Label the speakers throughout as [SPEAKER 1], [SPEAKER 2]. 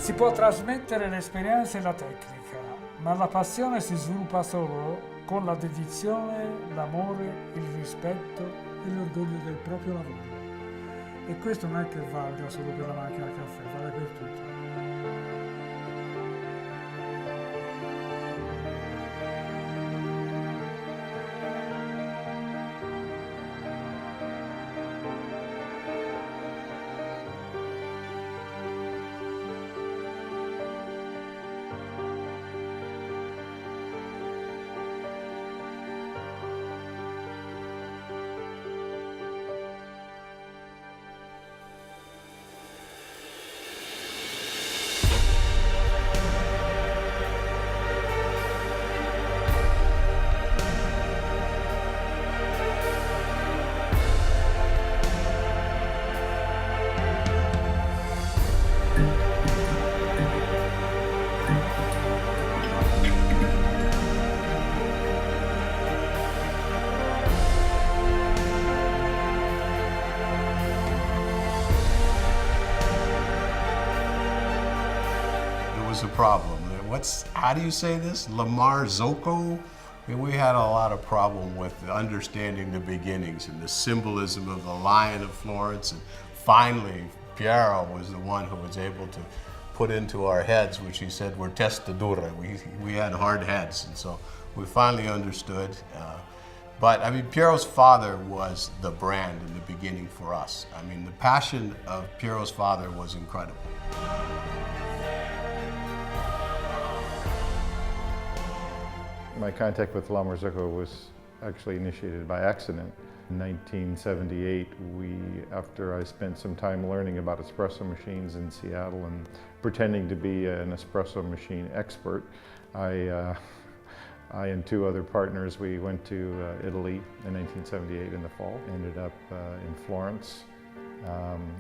[SPEAKER 1] Si può trasmettere l'esperienza e la tecnica, ma la passione si sviluppa solo con la dedizione, l'amore, il rispetto e l'orgoglio del proprio lavoro. E questo non è che valga solo per la macchina da caffè, vale per tutto.
[SPEAKER 2] A problem. How do you say this? Marzocco? I mean, we had a lot of problem with understanding the beginnings and the symbolism of the Lion of Florence. And finally, Piero was the one who was able to put into our heads, which he said were testa dura. We had hard heads, and so we finally understood. But I mean, Piero's father was the brand in the beginning for us. I mean, the passion of Piero's father was incredible.
[SPEAKER 3] My contact with La Marzocco was actually initiated by accident. In 1978, after I spent some time learning about espresso machines in Seattle and pretending to be an espresso machine expert, I and two other partners, we went to Italy in 1978 in the fall, ended up in Florence.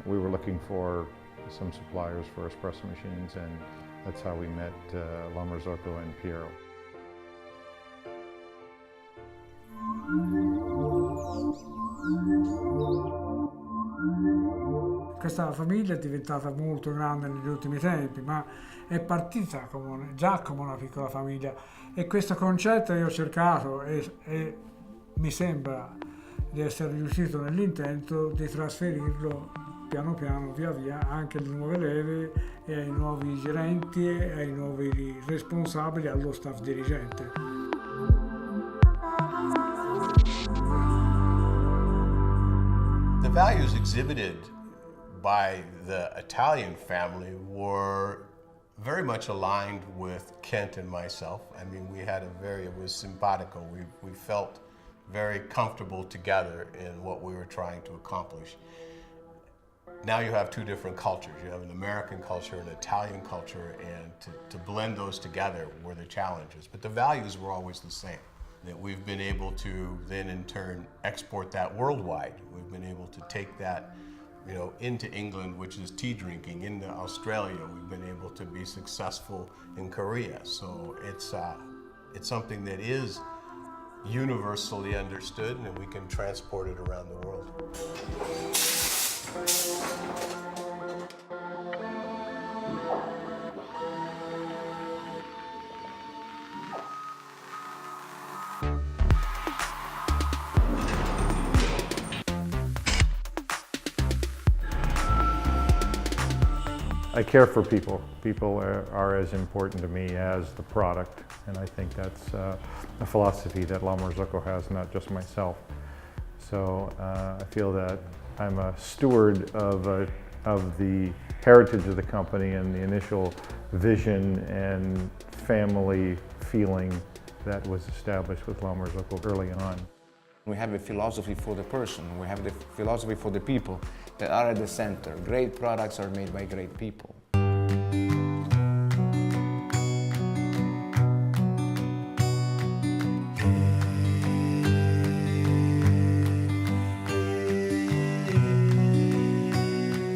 [SPEAKER 3] We were looking for some suppliers for espresso machines, and that's how we met La Marzocco and Piero.
[SPEAKER 1] Questa famiglia è diventata molto grande negli ultimi tempi, ma è partita già come una piccola famiglia, e questo concetto io ho cercato e mi sembra di essere riuscito nell'intento di trasferirlo piano piano, via via, anche alle nuove leve e ai nuovi gerenti e ai nuovi responsabili, allo staff dirigente.
[SPEAKER 2] The values exhibited by the Italian family were very much aligned with Kent and myself. I mean, it was simpatico. We felt very comfortable together in what we were trying to accomplish. Now you have two different cultures. You have an American culture and an Italian culture, and to blend those together were the challenges. But the values were always the same. That we've been able to then in turn export that worldwide. We've been able to take that, into England, which is tea drinking, into Australia. We've been able to be successful in Korea. So it's something that is universally understood, and we can transport it around the world.
[SPEAKER 3] I care for people. People are as important to me as the product, and I think that's a philosophy that La Marzocco has, not just myself. So I feel that I'm a steward of the heritage of the company and the initial vision and family feeling that was established with La Marzocco early on.
[SPEAKER 4] We have a philosophy for the person, we have the philosophy for the people that are at the center. Great products are made by great people.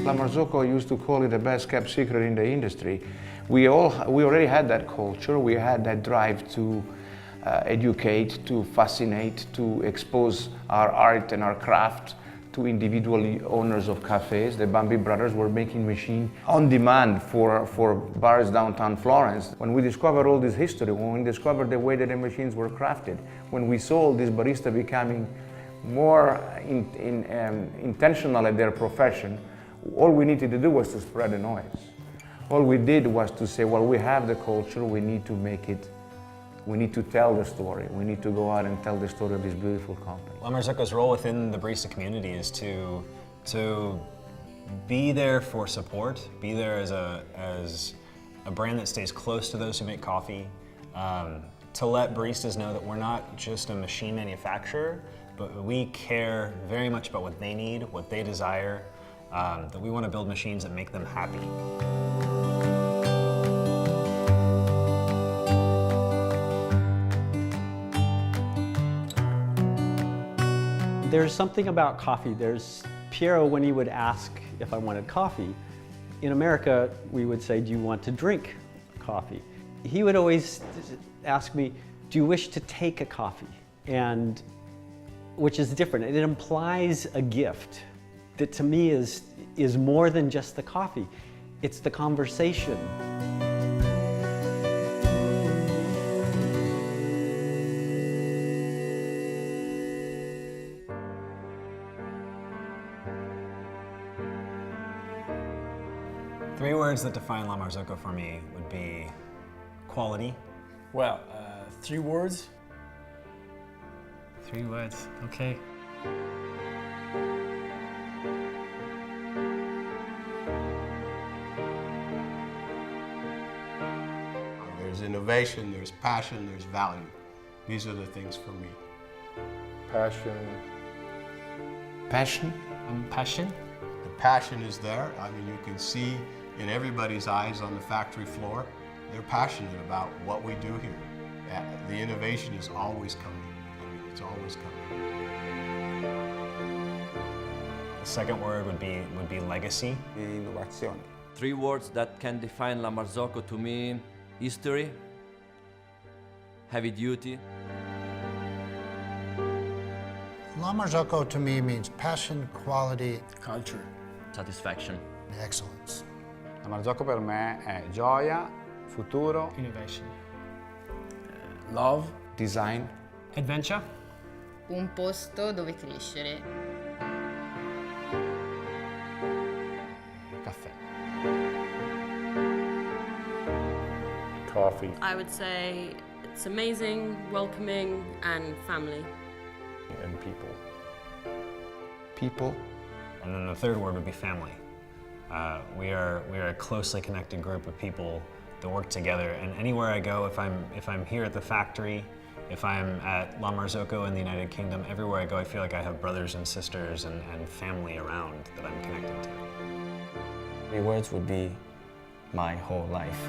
[SPEAKER 4] La Marzocco used to call it the best kept secret in the industry. We already had that culture, we had that drive to educate, to fascinate, to expose our art and our craft two individual owners of cafes. The Bambi brothers were making machines on demand for bars downtown Florence. When we discovered all this history, when we discovered the way that the machines were crafted, when we saw this barista becoming more intentional at their profession, all we needed to do was to spread the noise. All we did was to say, well, we have the culture, we need to make it, we need to tell the story. We need to go out and tell the story of this beautiful company.
[SPEAKER 5] La Marzocco's role within the barista community is to be there for support, be there as a brand that stays close to those who make coffee, to let baristas know that we're not just a machine manufacturer, but we care very much about what they need, what they desire, that we want to build machines that make them happy.
[SPEAKER 6] There's something about coffee. There's Piero, when he would ask if I wanted coffee. In America, we would say, do you want to drink coffee? He would always ask me, do you wish to take a coffee? And which is different. It implies a gift that to me is more than just the coffee. It's the conversation.
[SPEAKER 5] Three words that define La Marzocco for me would be quality.
[SPEAKER 7] Well, 3 words.
[SPEAKER 8] 3 words, okay.
[SPEAKER 2] There's innovation, there's passion, there's value. These are the things for me.
[SPEAKER 3] Passion.
[SPEAKER 4] Passion?
[SPEAKER 8] Passion?
[SPEAKER 2] The passion is there. I mean, you can see in everybody's eyes on the factory floor, they're passionate about what we do here. The innovation is always coming. I mean, it's always coming.
[SPEAKER 5] The second word would be legacy.
[SPEAKER 4] Innovazione.
[SPEAKER 9] 3 words that can define La Marzocco to me: history, heavy duty.
[SPEAKER 10] La Marzocco to me means passion, quality,
[SPEAKER 7] Culture.
[SPEAKER 9] Satisfaction.
[SPEAKER 10] and excellence.
[SPEAKER 4] La Marzocco per me è gioia, futuro,
[SPEAKER 8] Innovation.
[SPEAKER 7] Love.
[SPEAKER 4] design.
[SPEAKER 8] Adventure.
[SPEAKER 11] Un posto dove crescere.
[SPEAKER 4] Caffè.
[SPEAKER 3] Coffee.
[SPEAKER 11] I would say it's amazing, welcoming, and family.
[SPEAKER 3] And people.
[SPEAKER 4] People.
[SPEAKER 5] And then the third word would be family. We are a closely connected group of people that work together. And anywhere I go, if I'm here at the factory, if I'm at La Marzocco in the United Kingdom, everywhere I go, I feel like I have brothers and sisters and family around that I'm connected to.
[SPEAKER 12] 3 words would be my whole life.